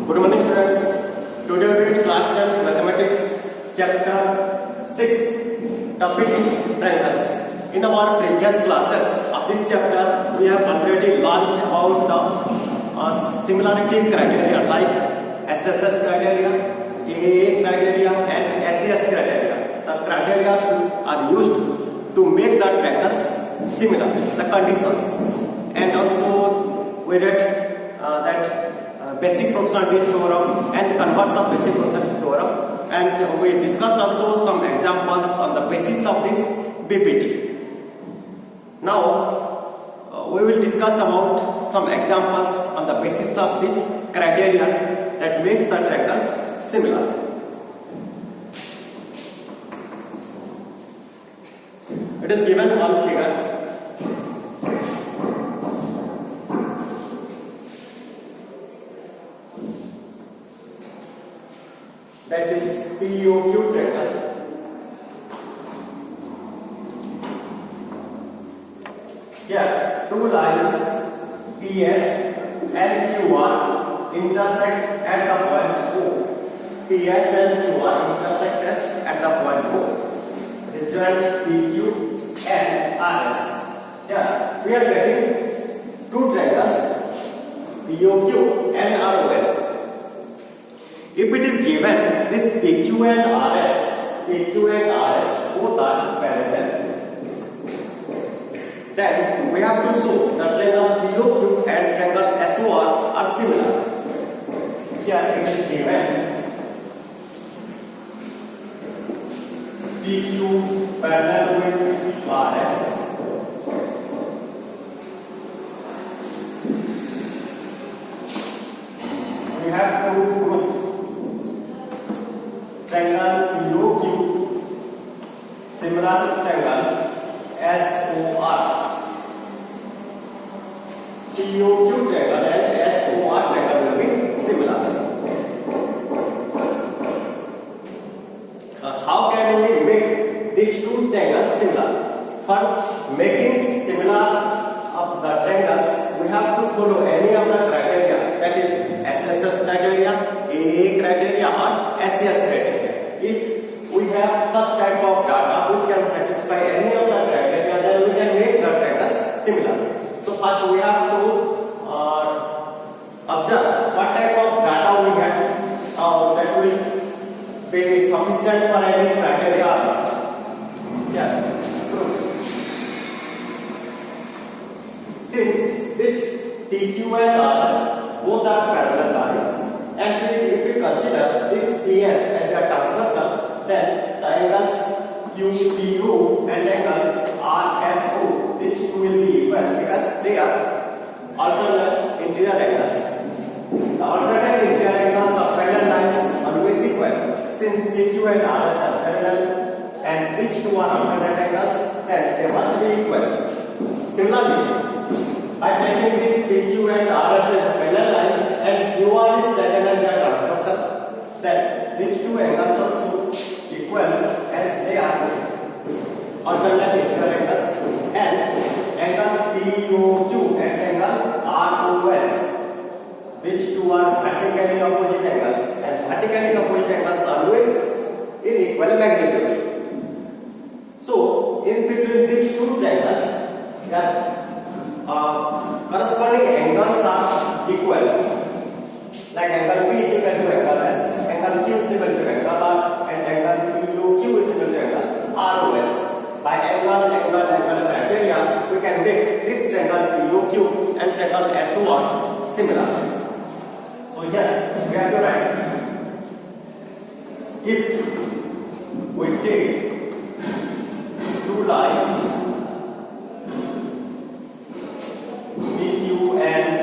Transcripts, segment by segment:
Good morning students. Today we will class 10 mathematics chapter 6. Topic is triangles. In our previous classes of this chapter we have already learned about the similarity criteria like SSS criteria, AAA criteria and SES criteria. The criteria are used to make the triangles similar, the conditions, and also we read that basic proportionality theorem and converse of basic proportionality theorem, and we discussed also some examples on the basis of this BPT. Now we will discuss about some examples on the basis of this criteria that makes the triangles similar. It is given one figure. That is POQ triangle. Here, two lines PS and QR intersect at the point O. PS and QR intersect at the point O. Result PQ and RS. Here, we are getting two triangles POQ and ROS. If it is given this PQ and RS both are parallel, then we have to show the triangle POQ and triangle SOR are similar. Here it is given PQ parallel with RS. We have to prove triangle POQ similar to triangle SOR. POQ triangle and SOR triangle will be similar. How can we make these two triangles similar? For making similar of the triangles, we have to follow any of the criteria, that is SSS criteria, AA criteria or SES criteria. If we have such type of data which can satisfy any of the criteria, then we can make the triangles similar. So first we have to observe what type of data we have that will be sufficient for any criteria or not. Yeah. Since this PQ and RS both are parallel lines, and if we consider this PS as a transversal, then the angles QPO and angle RSO, these two will be equal because they are alternate interior angles. The alternate interior angles of parallel lines are always equal. Since PQ and RS are parallel and these two are alternate angles, then they must be equal. Similarly, by taking this PQ and RS as parallel lines and QR is taken as a transversal, then these two angles also equal as they are alternate interior angles, and angle POQ and angle ROS, which two are vertically opposite angles, and vertically opposite angles are always in equal magnitude. So in between these two triangles, the corresponding angles are equal. Like angle P is equal to angle S, angle Q is equal to angle R, and angle POQ is equal to angle ROS. By angle criteria, we can make this triangle POQ and triangle SOR similar. So here we have to write, if we take two lines PQ and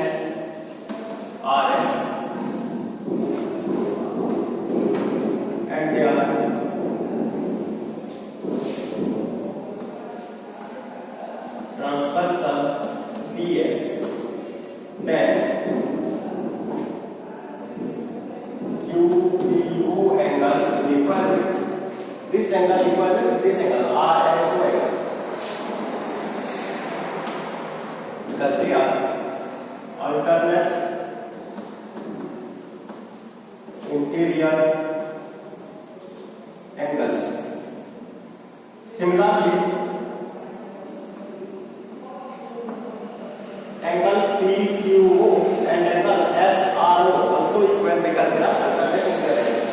RS, and they are transversal PS, then QPO angle equal with this angle equal with this angle RSO angle, because they are alternate interior angles. Similarly, angle PQO and angle SRO also equal because they are alternating directions.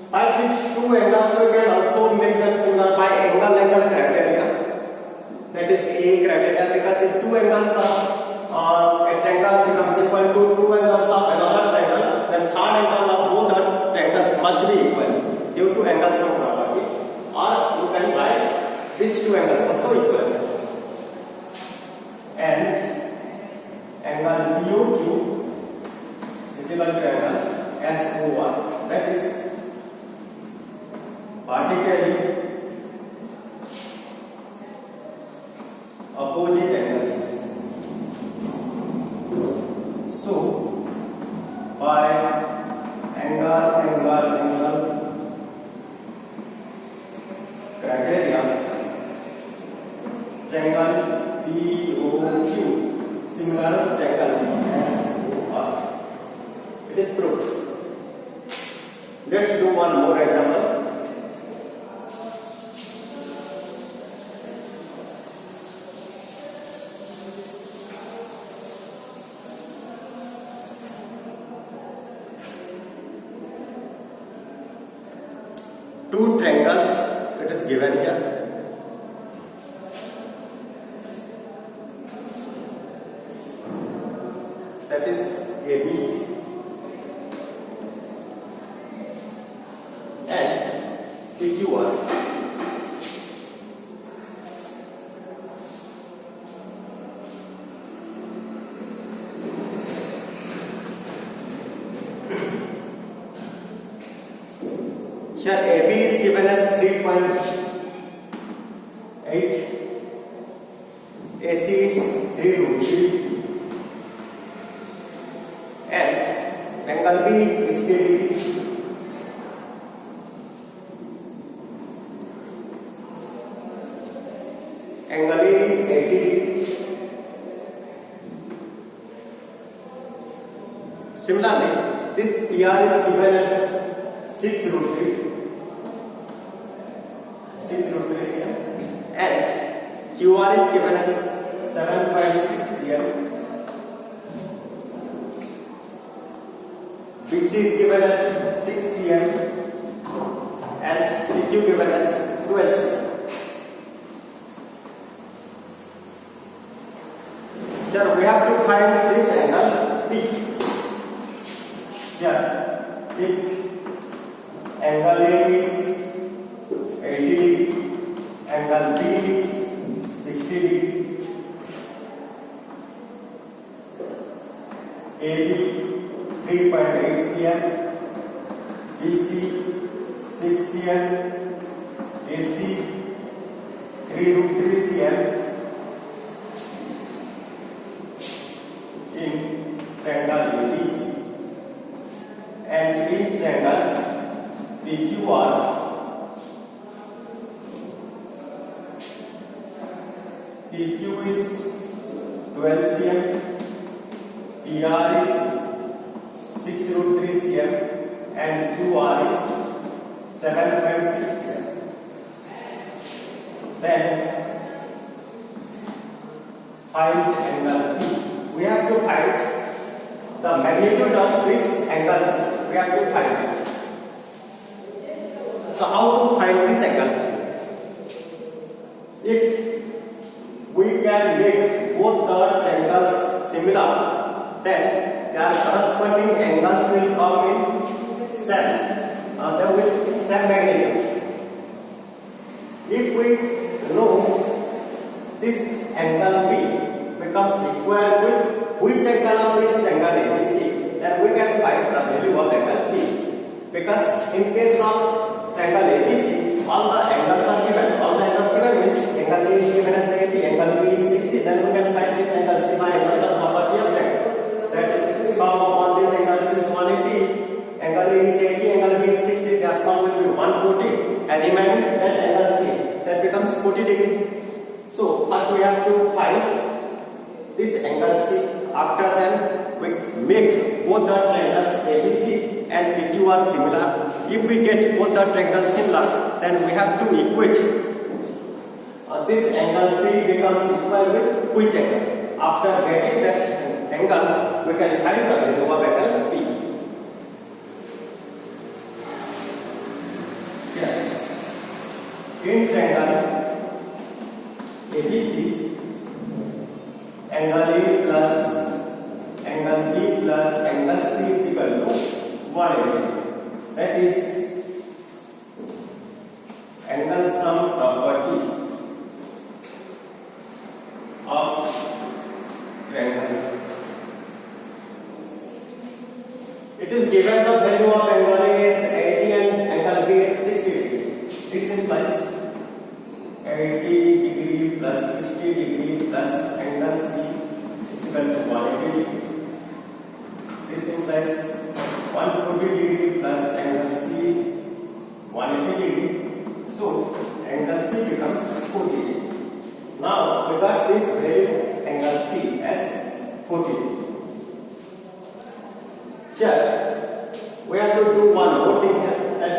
By these two angles we can also make them similar by angle criteria. That is A criteria, because if two angles of a triangle becomes equal to two angles of another triangle, then third angle of both the triangles must be equal due to angle sum property. Or you can write these two angles also equal. And angle POQ is equal to angle SOR. That is vertically opposite angles. So by angle criteria, triangle POQ similar triangle SOR. It is proved. Let's do one more example. Two triangles it is given here. That is ABC and PQR. Here AB is given as 3.8, AC is 3√3, and angle B is 60 degree. Angle A is 80 degree. Similarly, this PR is given as 6√3. 6√3 cm, and QR is given as 7.6 cm. BC is given as 6 cm, and PQ given as 12 cm. Here we have to find this angle P. Here, if angle A is 80 degree, angle B is 60 degree, AB 3.8 cm, BC 6 cm, AC 3√3 cm in triangle ABC, and in triangle PQR PQ is 12 cm, PR is 6√3 cm, and QR is 7.6 cm. Then find angle P. We have to find the magnitude of this angle. We have to find it. So how to find this angle? If we can make both the triangles similar, then their corresponding angles will come in same. They will same magnitude. If we know this angle B becomes equal with which angle of this triangle ABC, then we can find the value of angle P. Because in case of triangle ABC, all the angles are given. All the angles given means angle A is given as 80, angle B is 60. Then we can find this angle C by angle sum property of triangle. That sum of all these angles is 180. make both the triangles ABC and PQ are similar. If we get both the triangles similar, then we have to equate this angle P becomes equal with which angle? After getting that angle, we can find the value of angle P. In triangle ABC, angle A plus angle B plus angle C is equal to 180. That is angle sum property of triangle. It is given the value of angle A is 80 and angle B is 60 degree. This implies 80 degree plus 60 degree plus angle C is equal to 180 degree. This implies 140 degree plus angle C is 180 degree. So angle C becomes 40 degree. Now we got this value angle C as 40 degree. Here we have to do one more thing here, that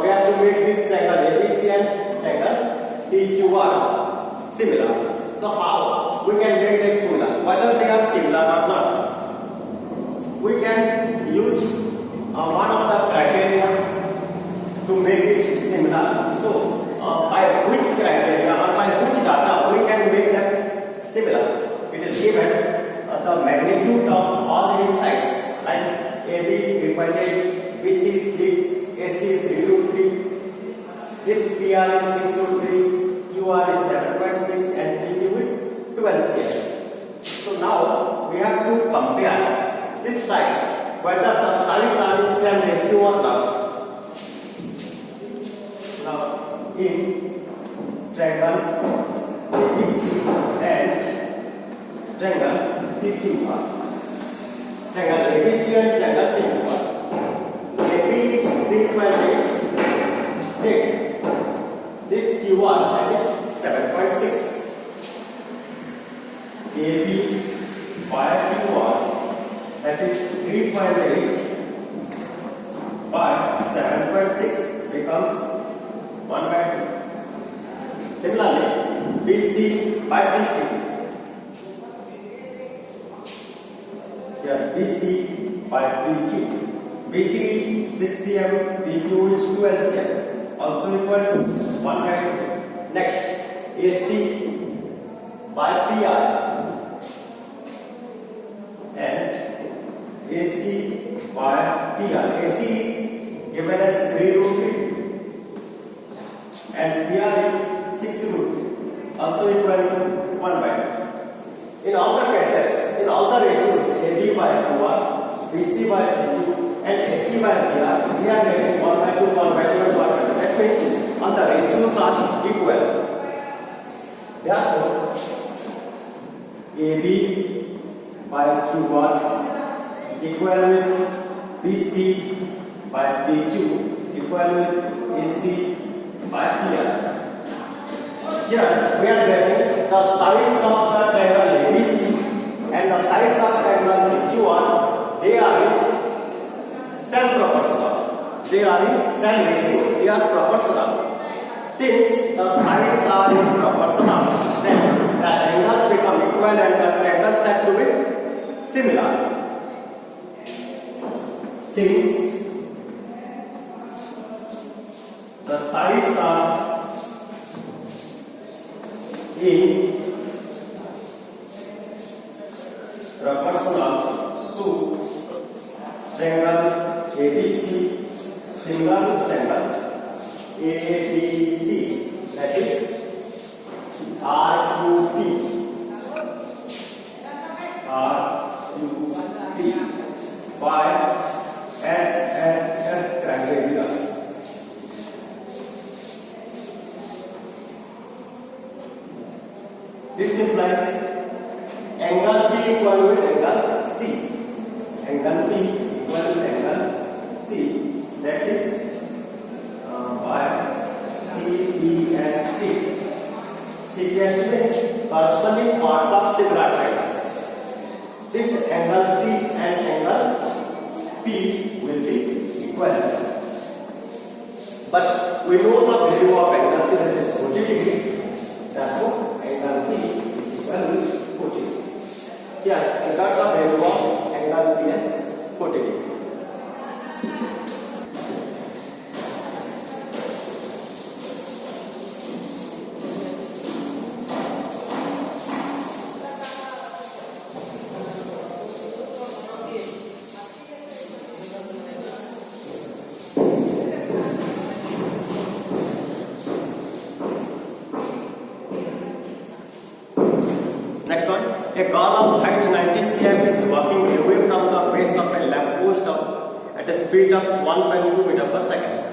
we have to make this triangle ABC and triangle PQR similar. So how we can make them similar? Whether they are similar or not, we can use one of the criteria to make it similar. So by which criteria or by which data we can make them similar? It is given the magnitude of all these sides, like AB 3.8, BC 6, AC 3 this PR is 6 QR is 7.6 and PQ is 12 cm. So now we have to compare these sides, whether the sides are in same ratio or not. Now in triangle ABC and triangle PQR. Triangle ABC and triangle PQR. AB is 3.8. Take this QR, that is 7.6. AB by QR, that is 3.8 by 7.6 becomes 1/2. Similarly, BC by PQ. Here BC by PQ. BC is 6 cm, PQ is 12 cm. Also equal to 1/2. Next, AC by PR and AC by PR. AC is given as 3√3 and PR is 6√3. Also equal to 1/2. In all the cases, in all the ratios, AB by QR, BC by PQ and AC by PR, we are getting 1/2, 1/2 and 1/2. That means all the ratios are equal. Therefore, AB by QR equal with BC by PQ equal with AC by PR. Here we are getting the sides of the triangle ABC and the sides of triangle PQR. They are in same proportional. They are in same ratio. They are proportional. Since the sides are in proportional, then the angles become equal and the triangles have to be similar. Since the sides are in proportional, so triangle ABC similar to triangle ABC, that is RQP by SSS criteria. This implies angle P equal with angle C. Angle P equal with angle C. That is by CPST. CPST means corresponding parts of similar triangles. This angle C and But we know the value of angle C, that is 40 degree. Therefore, angle P is equal to 40 degree. Here, we got the value of angle P as 40 degree. Next one, a car of height 90 cm is walking away from the base of a lamp post at a speed of 1.2 meter per second.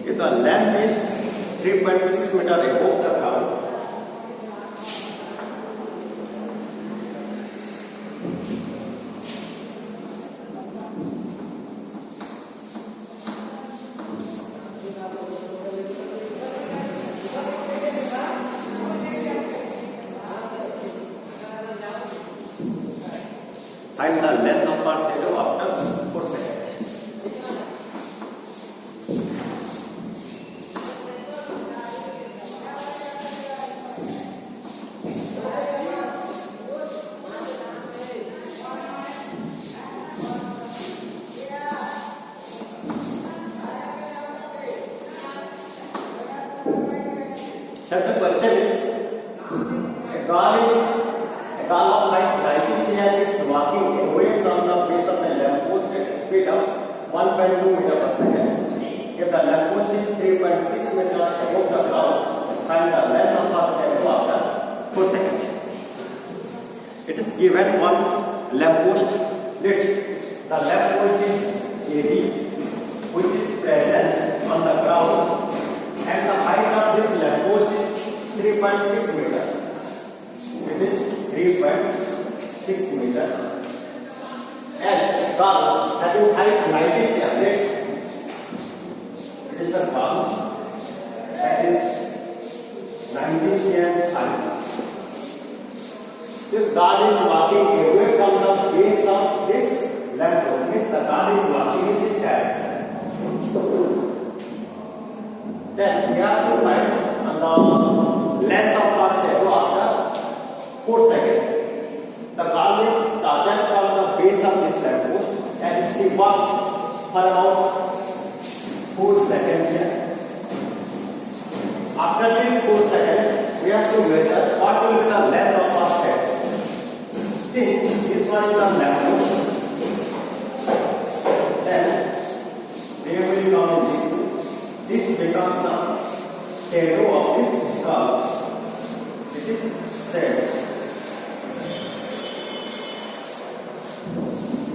If the lamp is 3.6 meter above the ground, find the length of our shadow after 4 seconds. Here the question is, a car of height 90 cm is walking away from the base of the lamp post at a speed of 1.2 meter per second. If the lamp post is 3.6 meter above the ground, find the length of our shadow after 4 seconds. It is given one lamp post. Let the lamp post is AB, which is present on the ground, and the height of this lamp post is 3.6 meter. It is 3.6 meter. And car having height 90 cm. It is a car that is 90 cm high. This car is walking away from the base of this lamp post. Means the car is walking in this direction. Then we have to find the length of our shadow after 4 seconds. The car is started from the base of this lamp post and she walks for about 4 seconds here. After these 4 seconds, we have to measure what is the length of our shadow. Since this one is the lamp post, then we will count this. This becomes the shadow of this car. It is shadow.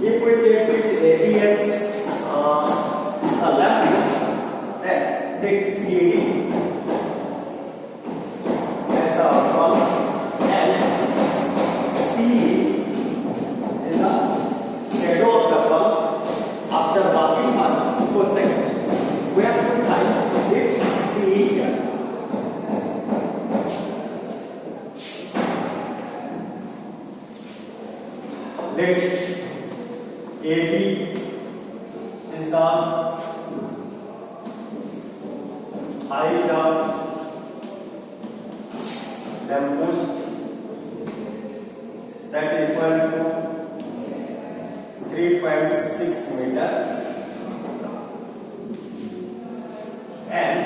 If we take this AB as a lamp, then take CD as the column and C is the shadow of the column after walking for 4 seconds. We have to find this CE here. Let AB is the height of lamp post, that is equal to 3.6 meter. And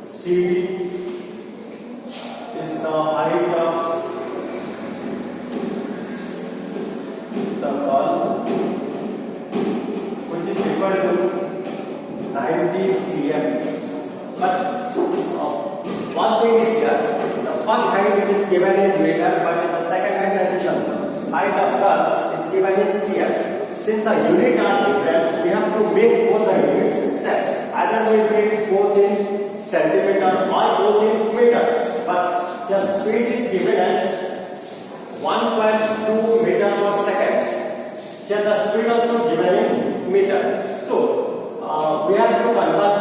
CD is the height of the column, which is equal to 90 cm. But one thing is here, the first height it is given in meter, but height of curve is given in cm. Since the unit are different, we have to make both the units set. Either we make both in centimeter or both in meter. But the speed is given as 1.2 meter per second. Here the speed also given in meter. So we have to convert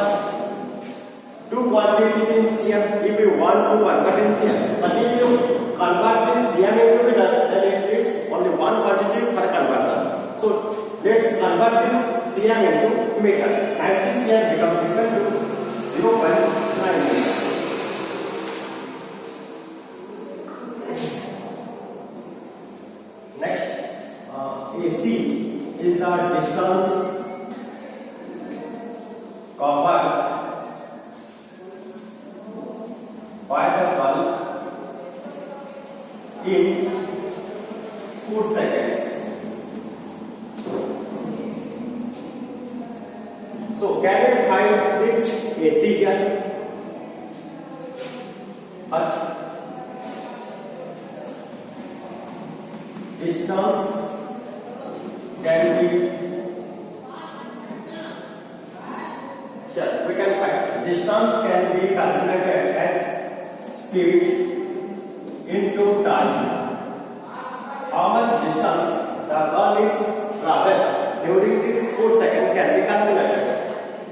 two quantities in cm if we want to convert in cm. But if you convert this cm into meter, then it is only one quantity per conversion. So let's convert this cm into meter. 90 cm becomes equal to 0.9 meter. Next, AC is the distance covered by the bulb in 4 seconds. So can we find this AC here? But distance can be here. We can find distance can be calculated as speed into time. How much distance the ball is traveled during this 4 seconds can be calculated.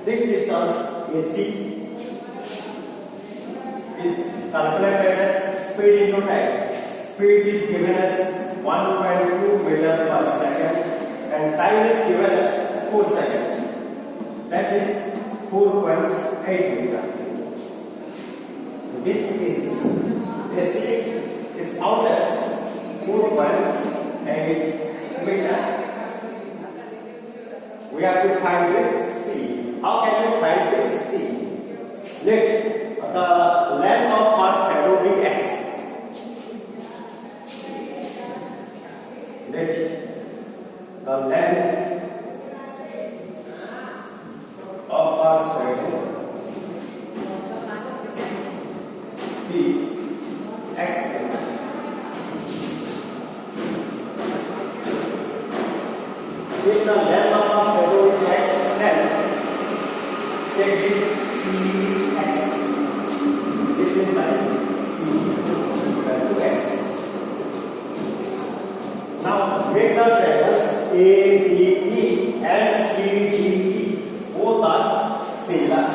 This distance AC is calculated as speed into time. Speed is given as 1.2 meter per second and time is given as 4 seconds. That is 4.8 meter. Which is AC is out as 4.8 meter. We have to find this C. How can we find this C? Let the length of our shadow be x. Let the length of our shadow be x. If the length of our shadow is x, then take this C is x. This implies C equal to x. Now make the triangles ABE and CDE both are similar.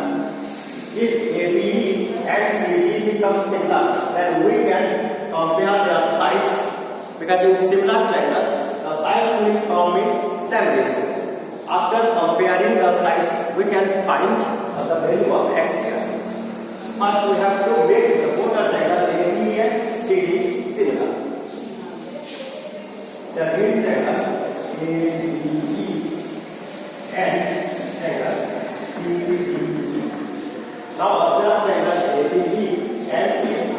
If ABE and CDE become similar, then we can compare their sides, because in similar triangles the sides will come in same ratio. After comparing the sides, we can find the value of x here. First we have to make both the triangles ABE and CDE similar. The green triangle ABE and triangle CDE. Now observe triangle ABE and CDE.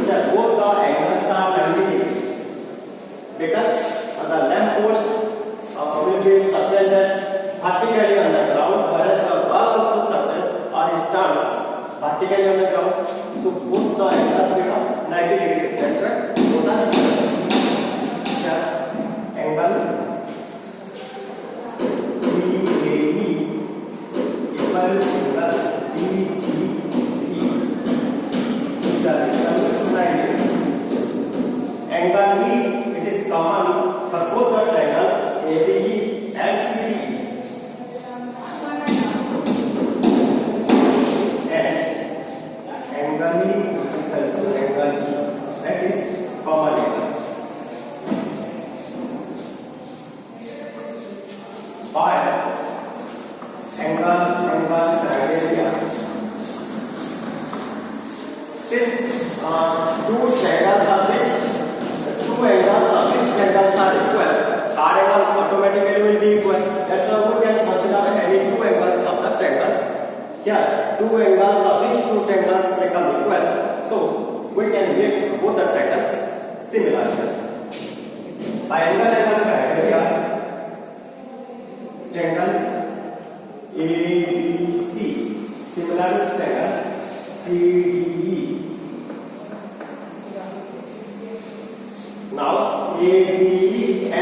That both the angles are 90 degrees. Because the lamppost will be suspended vertically on the ground, whereas the ball also suspended or stands vertically on the ground. So both the angles become 90 degrees. That's why both are angle DAE equal to BCE is equal to 90. Angle E, it is common for both the triangle ABE and CDE. And angle E is equal to angle E. That is common angle. By angle criteria. Since two angles of which angles are equal, third angle automatically will be equal. That's why we can consider any two angles of the triangles. Here, two angles of which two triangles become equal. So we can make both the triangles similar. By angle criteria, triangle ABC similar to triangle CDE. Now ABE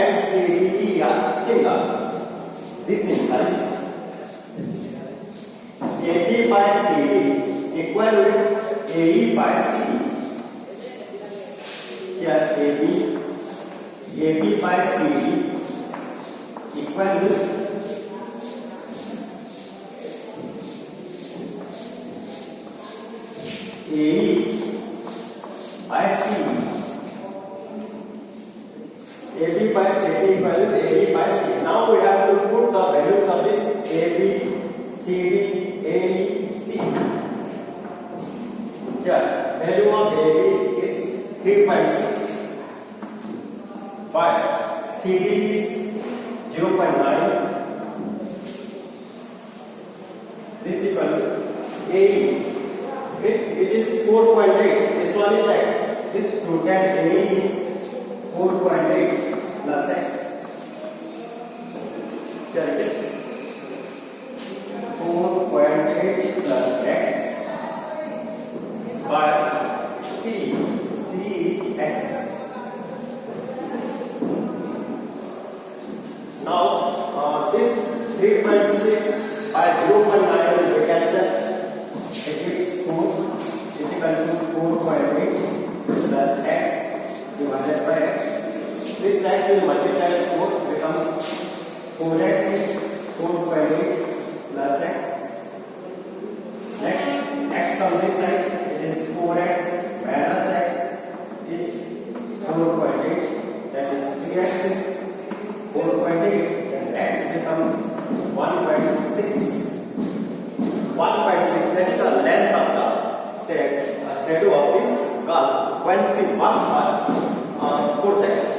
and CDE are similar. This implies AB by CD equal with AE by CD. Here AB by CD equal with AE by CD. AB by CD equal with AE by CD. Now we have to put the values of this AB, CD, AE, C. Here, value of AB is 3.6, but CD is 0.9. This equal to AE. It is 4.8. This one is X. This total AE is 4.8 plus X. Here it is 4.8 plus X by C. C is X. Now this 3.6 by 0.9 will be cancelled. It gives 4 is equal to 4.8 plus X divided by X. This X will multiply with 4, becomes 4X is 4.8 plus X. Next, X from this side, it is 4X minus X is 4.8, that is 3X is 4.8, and X becomes 1.6. 1.6, that is the length of the shadow of this curve when she walked for 4 seconds.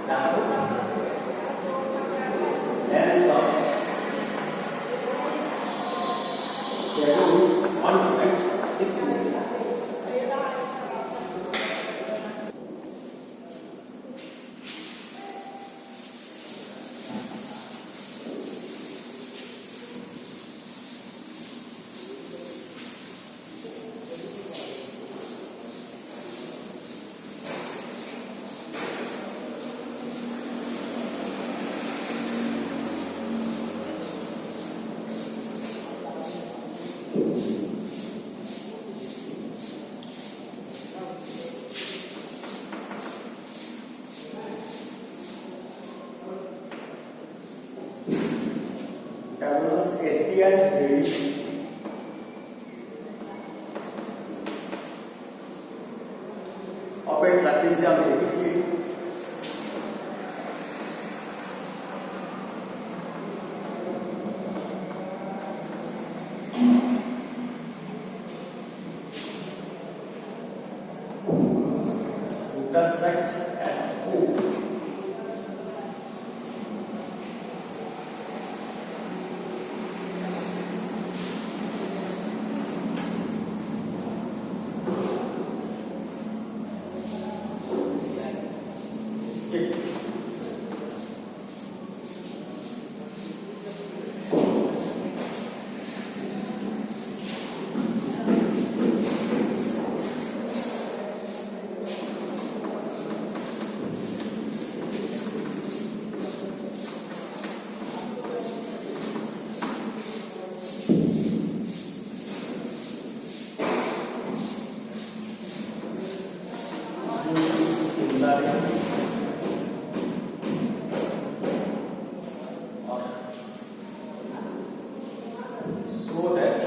Now, length of shadow is 1.6 meters. Terminals AC and AD. Open trapezium ABC. Intersect at O. So that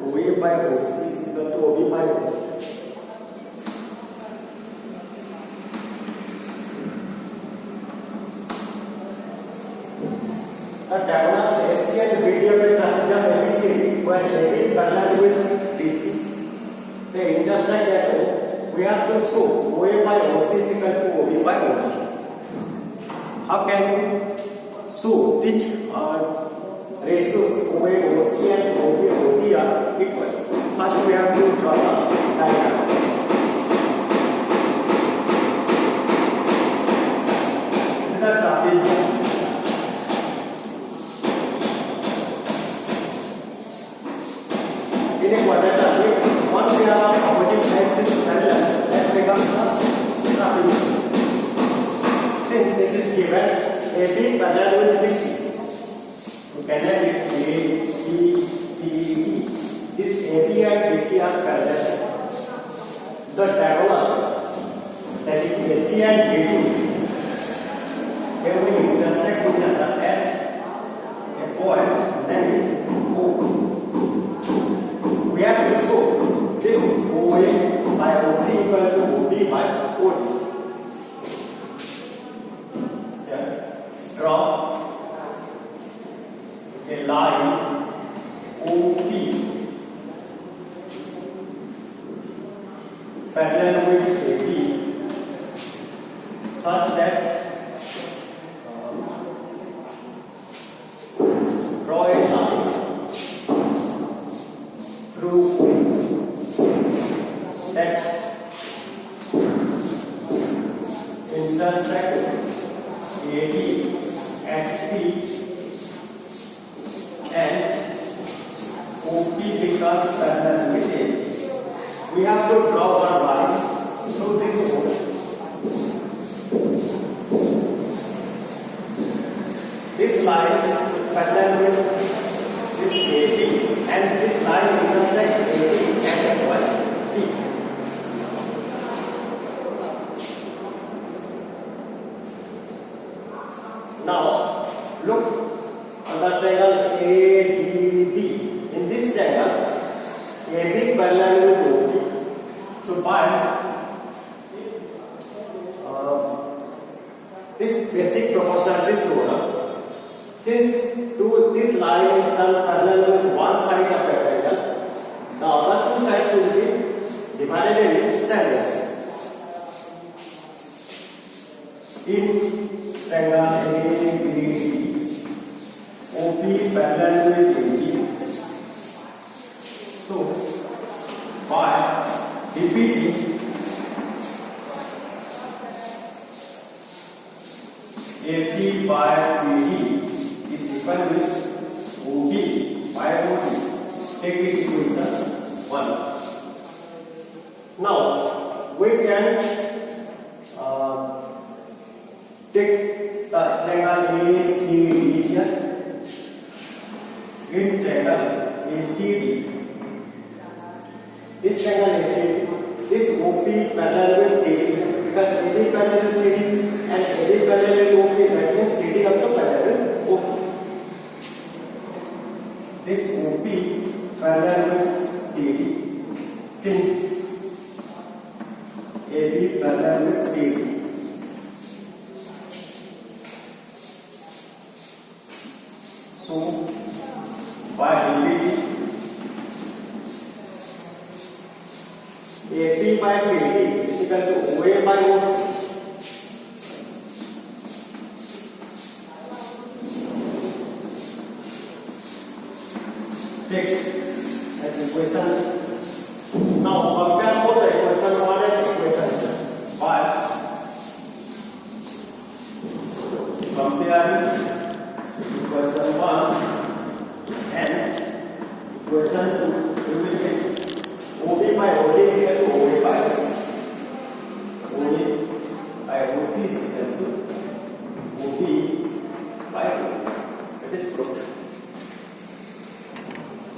OA by OC is equal to OB by OB. The diagonals AC and BD of a trapezium ABCD, where AB parallel with BC, they intersect at O. We have to show OA by OC is equal to OB by OB. How can you show which ratios OA, OC and OB, OD are equal? First we have to draw the diagram. The trapezium in a quadrilateral AB parallel with BC. You can have it A, B, C, D. This AB and BC are parallel. The diagonals, that is AC and BD, they will intersect each other at a point named O. We have to show this OA by OC equal to OB by OD. Draw a line OP parallel with AB such that draw a line through that intersect AD at P and OP becomes parallel with A. We have to draw one line through this hole. This line is parallel with this AD and this line intersects AD at a point P. Now look on the triangle ADB. In this triangle, AB parallel with OB. So by this basic proportionality theorem, since this line is done parallel with one side of the triangle, the other two sides will be divided into sides. In triangle ABD, OP parallel with AB. So by DPD, AP by PD is equal with OB by OD. Take it equation 1. Now we can take the triangle ACD here. In triangle ACD, this triangle ACD, this OP parallel with CD, because AD parallel with CD and AD parallel with OP, that means CD also parallel with OP. This OP parallel with CD, since AB parallel with CD. So by DPD, AP by PD is equal to OA by OC. Take as equation. Now compare both the equation 1 and equation 2. By comparing equation 1 and equation 2, we will get OB by OD is equal to OA by OC. OA by OC is equal to OB by OD. It is proved.